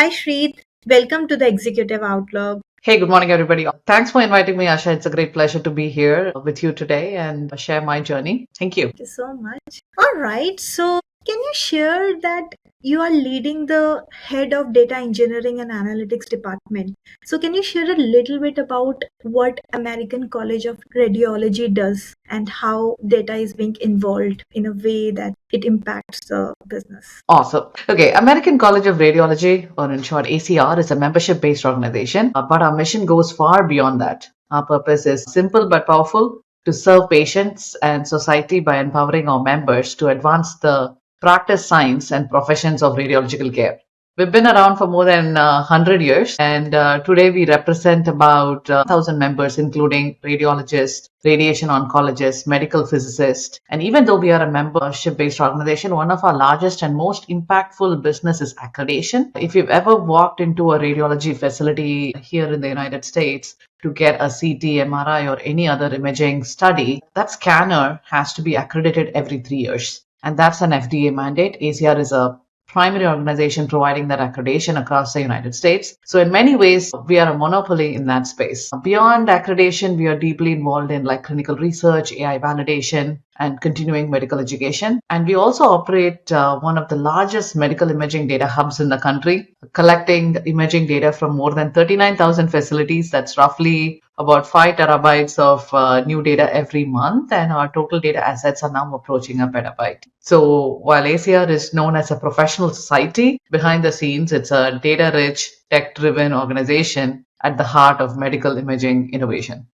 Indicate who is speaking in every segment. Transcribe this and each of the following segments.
Speaker 1: Hi, Shreet. Welcome to the Executive Outlook.
Speaker 2: Hey, good morning, everybody. Thanks for inviting me, Asha. It's a great pleasure to be here with you today and share my journey. Thank you.
Speaker 1: Thank you so much. All right. So, can you share that you are leading the head of data engineering and analytics department? So, can you share a little bit about what American College of Radiology does and how data is being involved in a way that it impacts the business?
Speaker 2: Awesome. Okay, American College of Radiology, or in short ACR, is a membership based organization, but our mission goes far beyond that. Our purpose is simple but powerful to serve patients and society by empowering our members to advance the practice, science, and professions of radiological care. We've been around for more than 100 years, and today we represent about 1,000 members, including radiologists, radiation oncologists, medical physicists. And even though we are a membership based organization, one of our largest and most impactful business is accreditation. If you've ever walked into a radiology facility here in the United States to get a CT, MRI, or any other imaging study, that scanner has to be accredited every 3 years. And that's an FDA mandate. ACR is a primary organization providing that accreditation across the United States. So in many ways, we are a monopoly in that space. Beyond accreditation, we are deeply involved in like clinical research, AI validation, and continuing medical education. And we also operate one of the largest medical imaging data hubs in the country, collecting imaging data from more than 39,000 facilities. That's roughly about 5 terabytes of new data every month, and our total data assets are now approaching a petabyte. So while ACR is known as a professional society, behind the scenes, it's a data-rich, tech-driven organization at the heart of medical imaging innovation.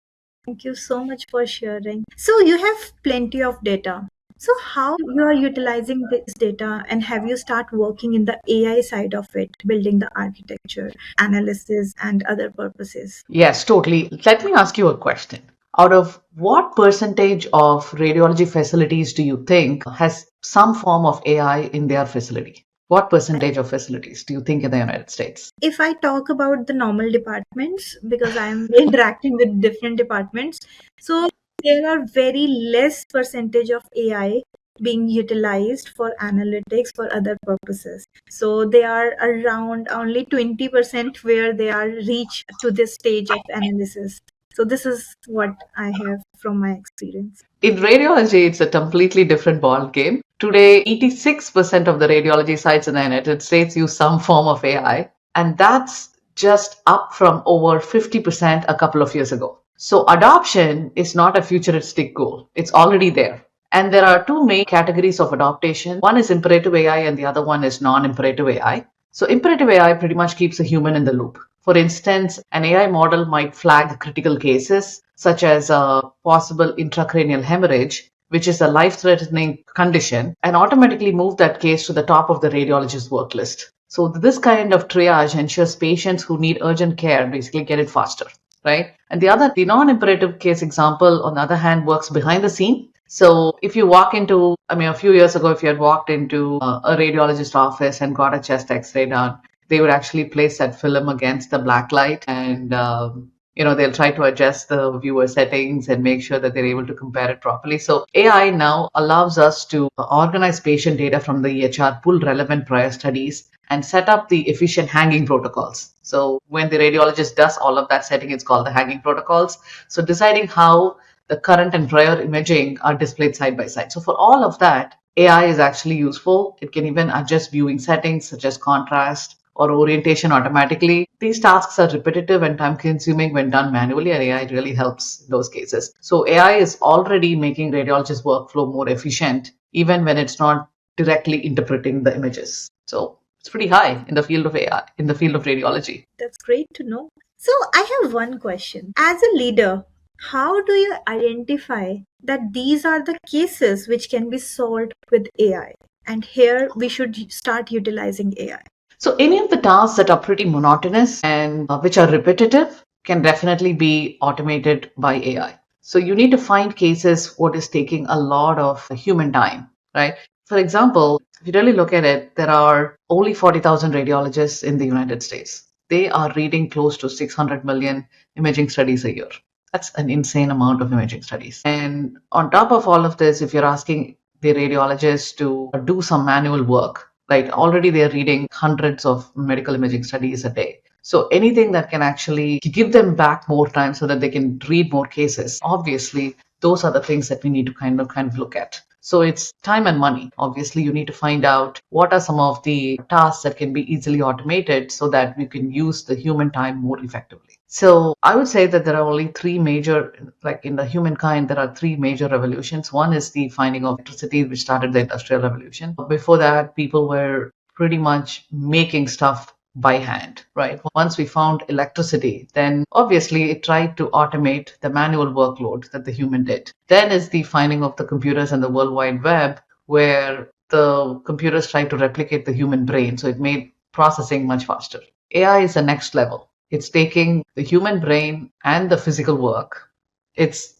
Speaker 1: Thank you so much for sharing. So, you have plenty of data. So, how you are utilizing this data, and have you start working in the AI side of it, building the architecture, analysis, and other purposes?
Speaker 2: Yes, totally. Let me ask you a question. Out of what percentage of radiology facilities do you think has some form of AI in their facility? What percentage of facilities do you think in the United States?
Speaker 1: If I talk about the normal departments, because I'm interacting with different departments, so there are very less percentage of AI being utilized for analytics for other purposes. So they are around only 20% where they are reached to this stage of analysis. So this is what I have from my experience.
Speaker 2: In radiology, it's a completely different ball game. Today, 86% of the radiology sites in the United States use some form of AI, and that's just up from over 50% a couple of years ago. So, adoption is not a futuristic goal, it's already there. And there are two main categories of adoption. One is imperative AI, and the other one is non imperative AI. So, imperative AI pretty much keeps a human in the loop. For instance, an AI model might flag critical cases such as a possible intracranial hemorrhage, which is a life threatening condition, and automatically move that case to the top of the radiologist's work list. So, this kind of triage ensures patients who need urgent care basically get it faster, right? And the non imperative case example, on the other hand, works behind the scene. So if you walk into, a few years ago, if you had walked into a radiologist office and got a chest X-ray done, they would actually place that film against the black light, and they'll try to adjust the viewer settings and make sure that they're able to compare it properly. So AI now allows us to organize patient data from the EHR, pull relevant prior studies, and set up the efficient hanging protocols. So when the radiologist does all of that setting, it's called the hanging protocols. So deciding how the current and prior imaging are displayed side by side. So for all of that, AI is actually useful. It can even adjust viewing settings such as contrast or orientation automatically. These tasks are repetitive and time consuming when done manually, and AI really helps in those cases. So AI is already making radiologists' workflow more efficient, even when it's not directly interpreting the images. So it's pretty high in the field of AI, in the field of radiology.
Speaker 1: That's great to know. So I have one question. As a leader, how do you identify that these are the cases which can be solved with AI? And here we should start utilizing AI.
Speaker 2: So any of the tasks that are pretty monotonous and which are repetitive can definitely be automated by AI. So you need to find cases what is taking a lot of human time, right? For example, if you really look at it, there are only 40,000 radiologists in the United States. They are reading close to 600 million imaging studies a year. That's an insane amount of imaging studies. And on top of all of this, if you're asking the radiologist to do some manual work, Like already they're reading hundreds of medical imaging studies a day. So anything that can actually give them back more time so that they can read more cases, obviously those are the things that we need to kind of look at. So it's time and money. Obviously, you need to find out what are some of the tasks that can be easily automated so that we can use the human time more effectively. So I would say that there are only three major, like in the humankind, there are three major revolutions. One is the finding of electricity, which started the Industrial Revolution. Before that, people were pretty much making stuff by hand, right? Once we found electricity, then obviously it tried to automate the manual workload that the human did. Then is the finding of the computers and the World Wide Web, where the computers tried to replicate the human brain, so it made processing much faster. AI is the next level. It's taking the human brain and the physical work. It's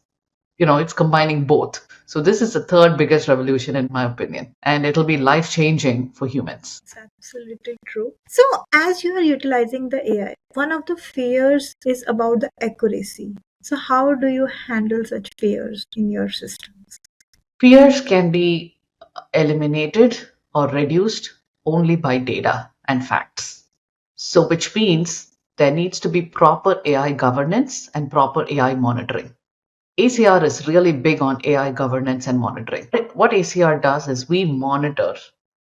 Speaker 2: combining both. So this is the third biggest revolution in my opinion, and it'll be life changing for humans.
Speaker 1: It's absolutely true. So, as you are utilizing the AI, one of the fears is about the accuracy. So, how do you handle such fears in your systems?
Speaker 2: Fears can be eliminated or reduced only by data and facts. So, which means there needs to be proper AI governance and proper AI monitoring. ACR is really big on AI governance and monitoring. What ACR does is we monitor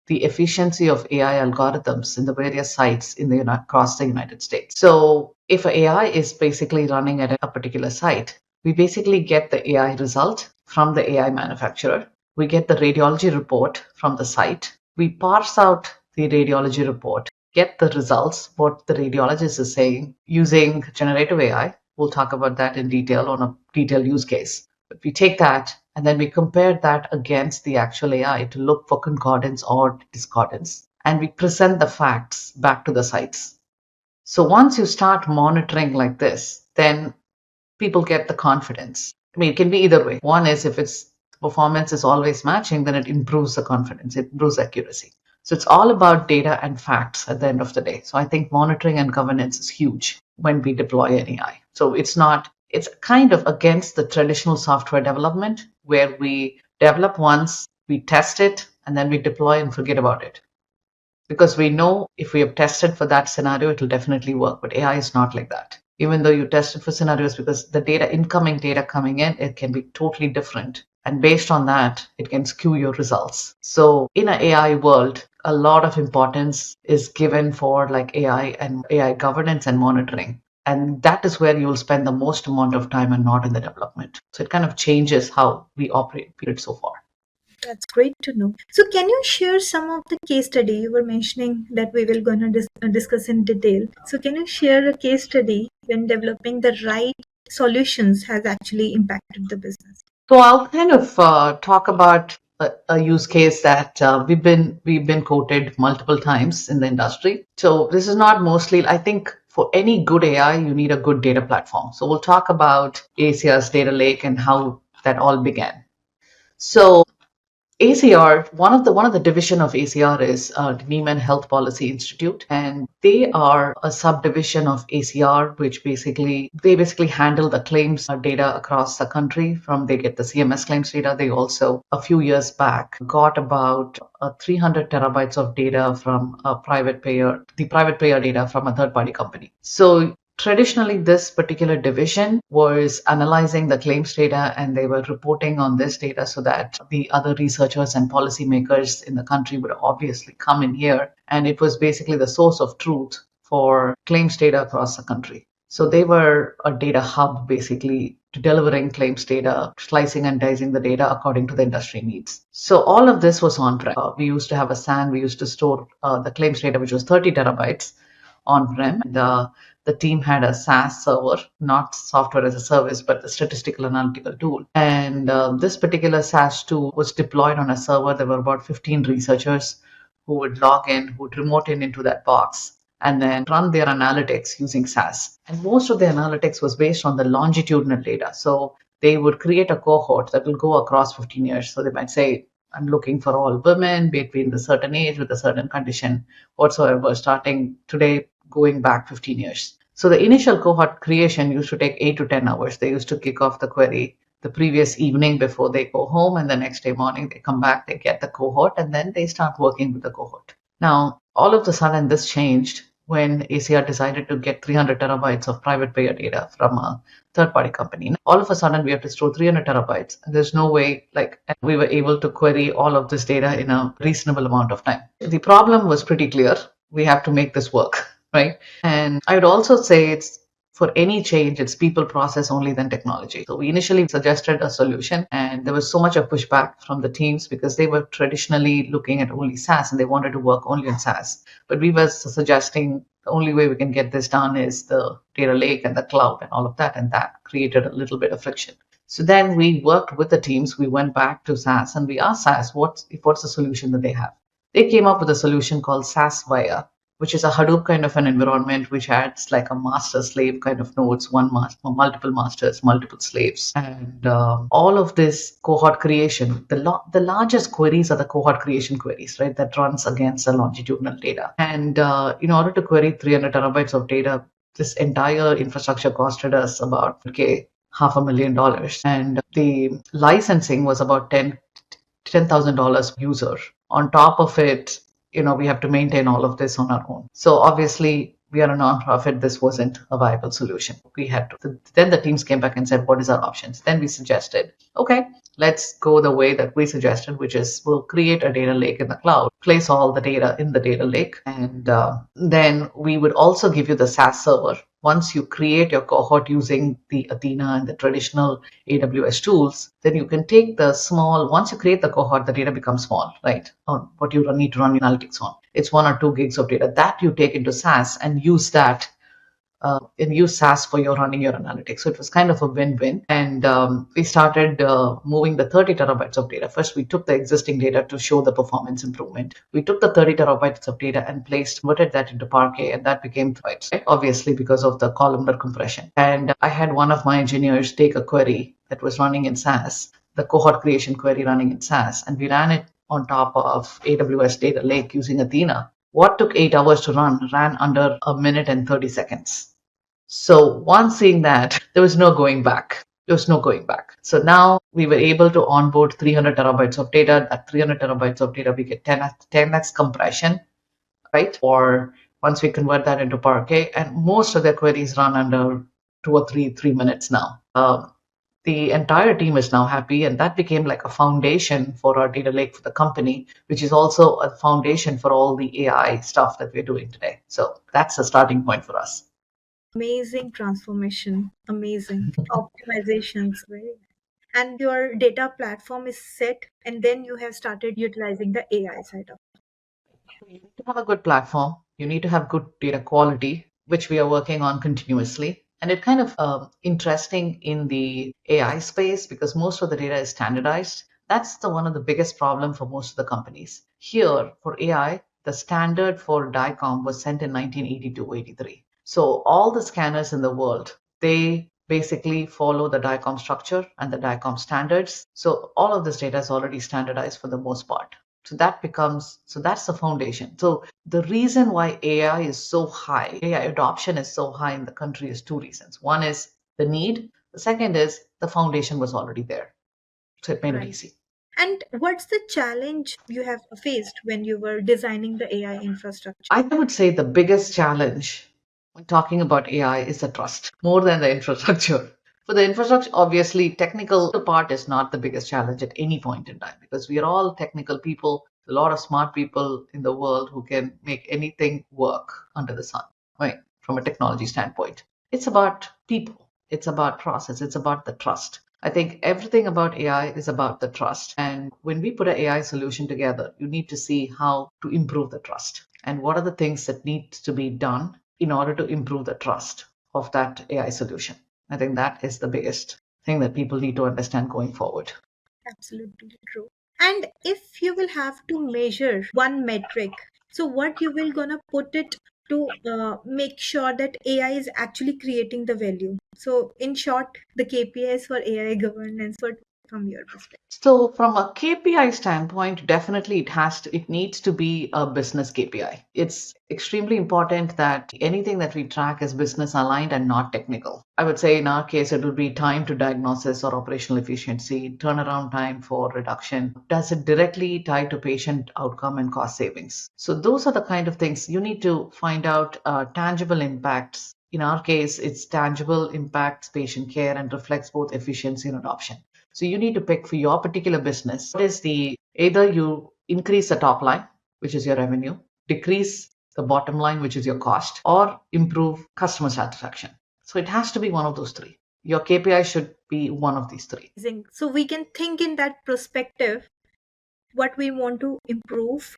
Speaker 2: the efficiency of AI algorithms in the various sites across the United States. So if AI is basically running at a particular site, we basically get the AI result from the AI manufacturer. We get the radiology report from the site. We parse out the radiology report, get the results, what the radiologist is saying using generative AI. We'll talk about that in detail on a detailed use case. But we take that and then we compare that against the actual AI to look for concordance or discordance. And we present the facts back to the sites. So once you start monitoring like this, then people get the confidence. I mean, it can be either way. One is if its performance is always matching, then it improves the confidence, it improves accuracy. So it's all about data and facts at the end of the day. So I think monitoring and governance is huge when we deploy an AI. So it's kind of against the traditional software development where we develop once, we test it, and then we deploy and forget about it. Because we know if we have tested for that scenario, it will definitely work. But AI is not like that. Even though you tested for scenarios, because the incoming data coming in, it can be totally different. And based on that, it can skew your results. So in an AI world, a lot of importance is given for like AI and AI governance and monitoring. And that is where you'll spend the most amount of time and not in the development. So it kind of changes how we operate period so far.
Speaker 1: That's great to know. So, can you share some of the case study you were mentioning that we will gonna discuss in detail? So, can you share a case study when developing the right solutions has actually impacted the business?
Speaker 2: So I'll kind of talk about a use case that we've been quoted multiple times in the industry. So this is not mostly, I think, for any good AI, you need a good data platform. So we'll talk about ACR's data lake and how that all began. So ACR, one of the division of ACR is Neiman Health Policy Institute, and they are a subdivision of ACR, which basically handle the claims data across the country. From they get the CMS claims data. They also a few years back got about 300 terabytes of data from the private payer data from a third party company. So traditionally, this particular division was analyzing the claims data and they were reporting on this data so that the other researchers and policymakers in the country would obviously come in here. And it was basically the source of truth for claims data across the country. So they were a data hub basically to delivering claims data, slicing and dicing the data according to the industry needs. So all of this was on-prem. We used to have a SAN, we used to store the claims data, which was 30 terabytes on-prem. And the team had a SaaS server, not software as a service, but the statistical analytical tool. And this particular SaaS tool was deployed on a server. There were about 15 researchers who would log in, who would remote in into that box and then run their analytics using SaaS. And most of the analytics was based on the longitudinal data. So they would create a cohort that will go across 15 years. So they might say, I'm looking for all women between a certain age with a certain condition whatsoever, starting today, going back 15 years. So the initial cohort creation used to take 8 to 10 hours. They used to kick off the query the previous evening before they go home, and the next day morning they come back, they get the cohort, and then they start working with the cohort. Now, all of a sudden, this changed when ACR decided to get 300 terabytes of private payer data from a third party company. All of a sudden, we have to store 300 terabytes. And there's no way, like, we were able to query all of this data in a reasonable amount of time. The problem was pretty clear. We have to make this work, right? And I would also say it's for any change, it's people, process only, then technology. So we initially suggested a solution, and there was so much of pushback from the teams because they were traditionally looking at only SaaS and they wanted to work only on SaaS. But we were suggesting the only way we can get this done is the data lake and the cloud and all of that, and that created a little bit of friction. So then we worked with the teams. We went back to SaaS and we asked SaaS what's the solution that they have. They came up with a solution called SaaS Via, which is a Hadoop kind of an environment which adds like a master slave kind of nodes, one master, multiple masters, multiple slaves. And all of this cohort creation, the largest queries are the cohort creation queries, right? That runs against the longitudinal data. And in order to query 300 terabytes of data, this entire infrastructure costed us about $500,000. And the licensing was about $10,000 user. On top of it, we have to maintain all of this on our own. So obviously, we are a nonprofit. This wasn't a viable solution. We had to. Then the teams came back and said, "What is our options?" Then we suggested, "Okay, let's go the way that we suggested, which is we'll create a data lake in the cloud, place all the data in the data lake, and then we would also give you the SaaS server. Once you create your cohort using the Athena and the traditional AWS tools, then you can take once you create the cohort, the data becomes small, right? On what you need to run your analytics on. It's 1 or 2 gigs of data that you take into SaaS and use SaaS for your running your analytics. So it was kind of a win-win. And we started moving the 30 terabytes of data. First, we took the existing data to show the performance improvement. We took the 30 terabytes of data and converted that into Parquet, and that became terabytes, right? Obviously because of the columnar compression. And I had one of my engineers take a query that was running in SaaS, the cohort creation query running in SaaS, and we ran it on top of AWS Data Lake using Athena. What took 8 hours to ran under a minute and 30 seconds. So once seeing that, there was no going back. There was no going back. So now we were able to onboard 300 terabytes of data. At 300 terabytes of data, we get 10x compression, right? Or once we convert that into Parquet, and most of their queries run under 2 or 3 minutes now. The entire team is now happy, and that became like a foundation for our data lake for the company, which is also a foundation for all the AI stuff that we're doing today. So that's a starting point for us.
Speaker 1: Amazing transformation, amazing optimizations, right? And your data platform is set, and then you have started utilizing the AI side of it.
Speaker 2: You need to have a good platform. You need to have good data quality, which we are working on continuously. And it kind of interesting in the AI space because most of the data is standardized. That's one of the biggest problem for most of the companies. Here for AI, the standard for DICOM was sent in 1982-83. So all the scanners in the world, they basically follow the DICOM structure and the DICOM standards. So all of this data is already standardized for the most part. So that's the foundation. So the reason why AI is so high, AI adoption is so high in the country is 2 reasons. One is the need. The second is the foundation was already there. So it made it
Speaker 1: Right.
Speaker 2: easy.
Speaker 1: And what's the challenge you have faced when you were designing the AI infrastructure?
Speaker 2: I would say the biggest challenge when talking about AI is the trust more than the infrastructure. For the infrastructure, obviously, technical part is not the biggest challenge at any point in time because we are all technical people, a lot of smart people in the world who can make anything work under the sun, right? From a technology standpoint. It's about people, it's about process, it's about the trust. I think everything about AI is about the trust. And when we put an AI solution together, you need to see how to improve the trust and what are the things that need to be done in order to improve the trust of that AI solution. I think that is the biggest thing that people need to understand going forward.
Speaker 1: Absolutely true. And if you will have to measure one metric, so what you will gonna put it to make sure that AI is actually creating the value. So in short, the KPIs for AI governance, what from your perspective?
Speaker 2: So from a KPI standpoint, definitely it needs to be a business KPI. It's extremely important that anything that we track is business aligned and not technical. I would say in our case, it would be time to diagnosis or operational efficiency, turnaround time for reduction. Does it directly tie to patient outcome and cost savings? So those are the kind of things you need to find out tangible impacts. In our case, it's tangible impacts patient care and reflects both efficiency and adoption. So you need to pick for your particular business what is the either you increase the top line, which is your revenue, decrease the bottom line, which is your cost, or improve customer satisfaction. So it has to be one of those three. Your KPI should be one of these three.
Speaker 1: So we can think in that perspective what we want to improve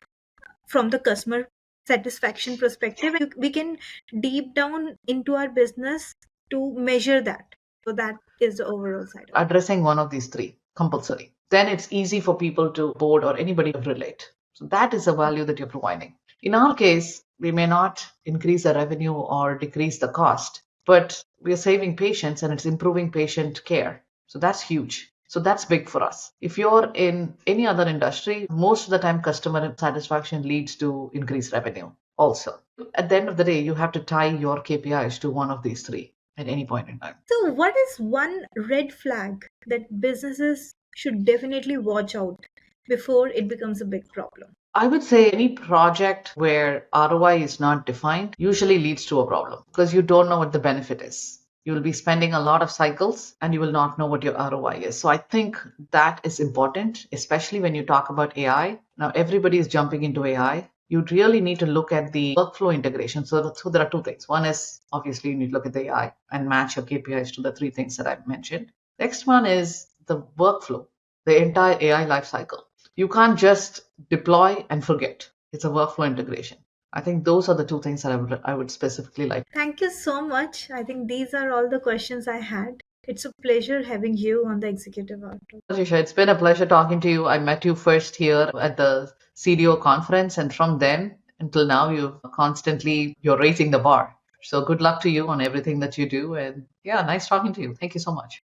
Speaker 1: from the customer satisfaction perspective. We can deep down into our business to measure that. So that is the overall side of it.
Speaker 2: Addressing one of these three compulsory. Then it's easy for people to board or anybody to relate. So that is the value that you're providing. In our case, we may not increase the revenue or decrease the cost, but we are saving patients and it's improving patient care. So that's huge. So that's big for us. If you're in any other industry, most of the time customer satisfaction leads to increased revenue also. At the end of the day, you have to tie your KPIs to one of these three at any point in time.
Speaker 1: So what is one red flag that businesses should definitely watch out before it becomes a big problem?
Speaker 2: I would say any project where ROI is not defined usually leads to a problem because you don't know what the benefit is. You will be spending a lot of cycles and you will not know what your ROI is. So I think that is important, especially when you talk about AI. Now everybody is jumping into AI. You really need to look at the workflow integration. So there are two things. One is obviously you need to look at the AI and match your KPIs to the three things that I've mentioned. Next one is the workflow, the entire AI lifecycle. You can't just deploy and forget. It's a workflow integration. I think those are the two things that I would specifically like.
Speaker 1: Thank you so much. I think these are all the questions I had. It's a pleasure having you on the Executive Outlook.
Speaker 2: Isha, it's been a pleasure talking to you. I met you first here at the CDO conference, and from then until now, you're raising the bar. So good luck to you on everything that you do. And yeah, nice talking to you. Thank you so much.